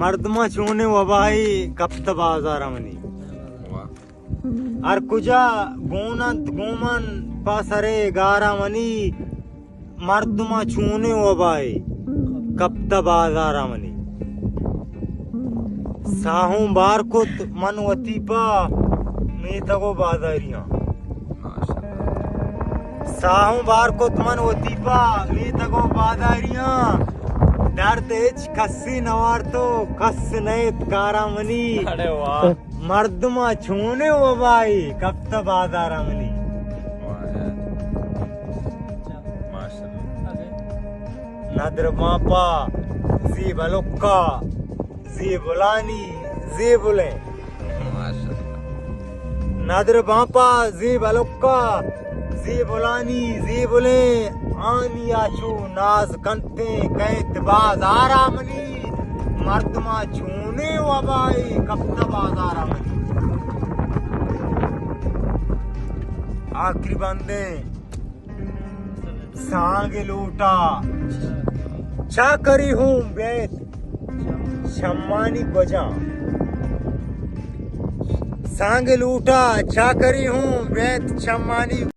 मर्दमा छूने वबाई कप्त बाजार मनी और कुजा गोनंत गोमन पासरे गारा मनी मर्दमा छूने वबाई कप्त बाजार मनी साहू बार कुत मनवती पा मेतगो बाजारियां साहू बार कुत मनवती पा मेतगो बाजारियां दर्द इच कस्सी नवार तो कस नयत कारामनी अरे वाह मर्दमा छूने वो भाई कब तक बाजारामनी नदर मापा जी बलुक्का जी बुलानी जी बुले नदर मापा जी बलुक्का जी बुलानी जी बुले आनिया छू नाज कंते कैत बाजारामनी मर्दमा छूने वबाई कप्ता बाजारामनी। आखिरी बंदे सांग लूटा चाकरी हूँ बैत शम्मानी बजा सांग लूटा चाकरी हूँ बैत शम्मानी